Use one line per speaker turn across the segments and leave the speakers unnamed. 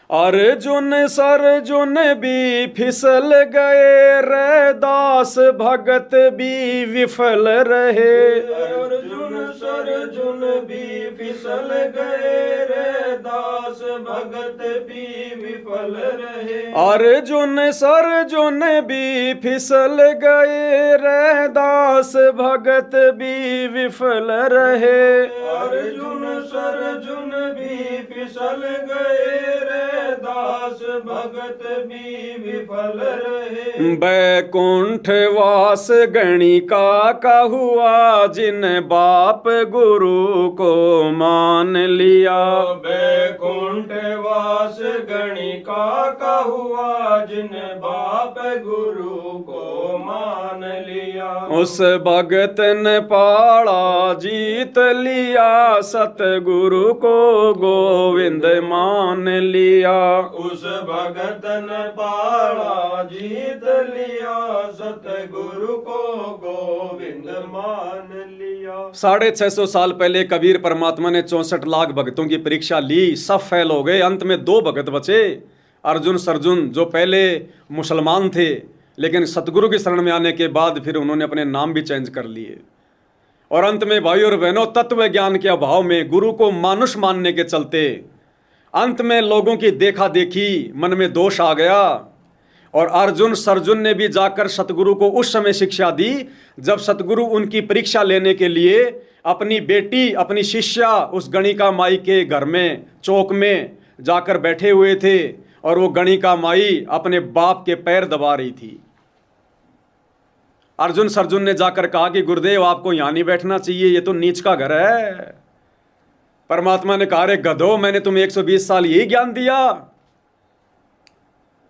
अर्जुन सरजुन भी फिसल गए रे, दास भगत भी विफल रहे।
अर्जुन सरजुन भी फिसल गए रे, दास भगत भी विफल रहे।
अर्जुन सरजुन भी फिसल गए रे, दास भगत भी विफल रहे।
अर्जुन सरजुन भी फिसल गए रे, दास भगत भी विफल रहे।
बैकुंठ वास गणिका का हुआ, जिन बाप गुरु को मान लिया।
बैकुंठ वास गणिका का हुआ, जिन बाप गुरु को मान लिया।
उस भगत ने पाड़ा जीत लिया, सतगुरु को गोविंद मान लिया।
उस भगत ने पाड़ा जीत लिया, सतगुरु को गोविंद मान लिया।
650 साल पहले कबीर परमात्मा ने 64 लाख भक्तों की परीक्षा ली, सब फेल हो गए। अंत में 2 भगत बचे, अर्जुन सरजुन, जो पहले मुसलमान थे लेकिन सतगुरु की शरण में आने के बाद फिर उन्होंने अपने नाम भी चेंज कर लिए। और अंत में भाइयों और बहनों, तत्व ज्ञान के अभाव में, गुरु को मानुष मानने के चलते अंत में लोगों की देखा देखी मन में दोष आ गया। और अर्जुन सरजुन ने भी जाकर सतगुरु को उस समय शिक्षा दी जब सतगुरु उनकी परीक्षा लेने के लिए अपनी बेटी, अपनी शिष्या उस गणिका माई के घर में, चौक में जाकर बैठे हुए थे। और वो गणिका माई अपने बाप के पैर दबा रही थी। अर्जुन सरजुन ने जाकर कहा कि गुरुदेव, आपको यहां नहीं बैठना चाहिए, ये तो नीच का घर है। परमात्मा ने कहा, रे गधो, मैंने तुम्हें 120 साल यही ज्ञान दिया।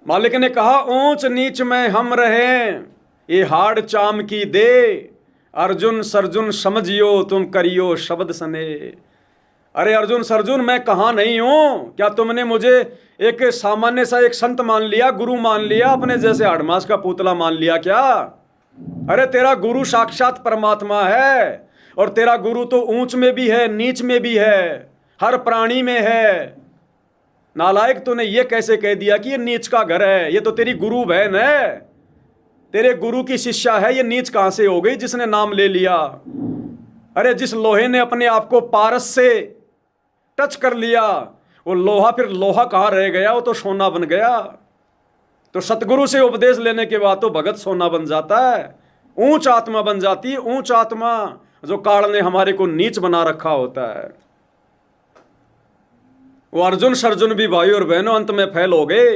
मालिक ने कहा, ऊंच नीच में हम रहें, ये हाड़ चाम की दे। अर्जुन सरजुन समझियो, तुम करियो शब्द सने। अरे अर्जुन सरजुन, मैं कहाँ नहीं हूं? क्या तुमने मुझे एक सामान्य सा एक संत मान लिया, गुरु मान लिया, अपने जैसे हाड़मास का पुतला मान लिया क्या? अरे तेरा गुरु साक्षात परमात्मा है। और तेरा गुरु तो ऊंच में भी है, नीच में भी है, हर प्राणी में है। नालायक, तूने ये कैसे कह दिया कि ये नीच का घर है? ये तो तेरी गुरु बहन है, तेरे गुरु की शिष्या है। ये नीच कहां से हो गई जिसने नाम ले लिया? अरे जिस लोहे ने अपने आप को पारस से टच कर लिया, वो लोहा फिर लोहा कहां रह गया? वो तो सोना बन गया। तो सतगुरु से उपदेश लेने के बाद तो भगत सोना बन जाता है, ऊंच आत्मा बन जाती है। ऊंच आत्मा जो काल ने हमारे को नीच बना रखा होता है। वो अर्जुन सरजुन भी भाई और बहनों अंत में फेल हो गए।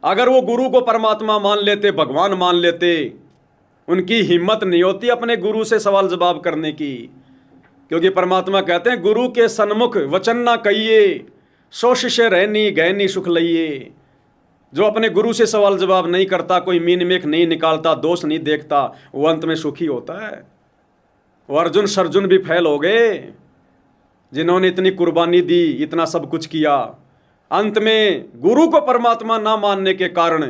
अगर वो गुरु को परमात्मा मान लेते, भगवान मान लेते, उनकी हिम्मत नहीं होती अपने गुरु से सवाल जवाब करने की। क्योंकि परमात्मा कहते हैं, गुरु के सन्मुख वचन ना कहिए, सो शिष्य रहनी गहनी सुख लइए। जो अपने गुरु से सवाल जवाब नहीं करता, कोई मीन मेख नहीं निकालता, दोष नहीं देखता, वो अंत में सुखी होता है। वो अर्जुन सरजुन भी फेल हो गए, जिन्होंने इतनी कुर्बानी दी, इतना सब कुछ किया। अंत में गुरु को परमात्मा ना मानने के कारण।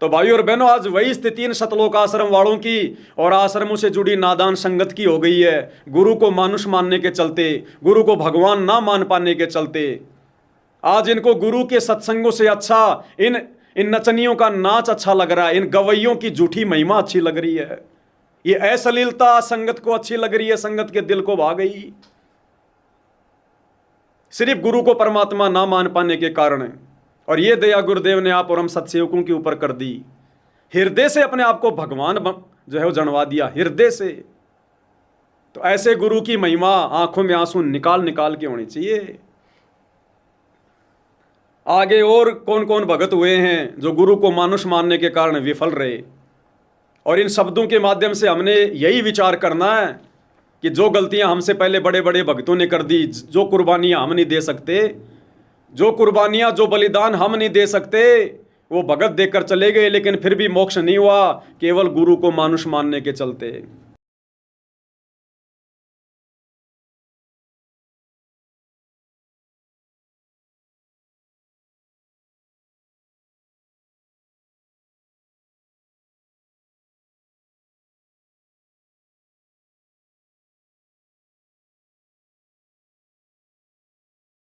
तो भाइयों और बहनों, आज वही स्थिति इन सतलोक आश्रम वालों की और आश्रमों से जुड़ी नादान संगत की हो गई है। गुरु को मानुष मानने के चलते, गुरु को भगवान ना मान पाने के चलते आज इनको गुरु के सत्संगों से अच्छा इन नचनियों का नाच अच्छा लग रहा है, इन गवैयों की झूठी महिमा अच्छी लग रही है, ये अश्लीलता संगत को अच्छी लग रही है, संगत के दिल को भा गई, सिर्फ गुरु को परमात्मा ना मान पाने के कारण। और ये दया गुरुदेव ने आप और हम सत्सेवकों के ऊपर कर दी। हृदय से अपने आप को भगवान जो है वो जनवा दिया, हृदय से। तो ऐसे गुरु की महिमा आंखों में आंसू निकाल निकाल के होनी चाहिए। आगे और कौन कौन भगत हुए हैं जो गुरु को मानुष मानने के कारण विफल रहे। और इन शब्दों के माध्यम से हमने यही विचार करना है कि जो गलतियां हमसे पहले बड़े बड़े भक्तों ने कर दी, जो कुर्बानियां हम नहीं दे सकते, जो कुर्बानियां, जो बलिदान हम नहीं दे सकते, वो भगत देकर चले गए, लेकिन फिर भी मोक्ष नहीं हुआ, केवल गुरु को मानुष मानने के चलते।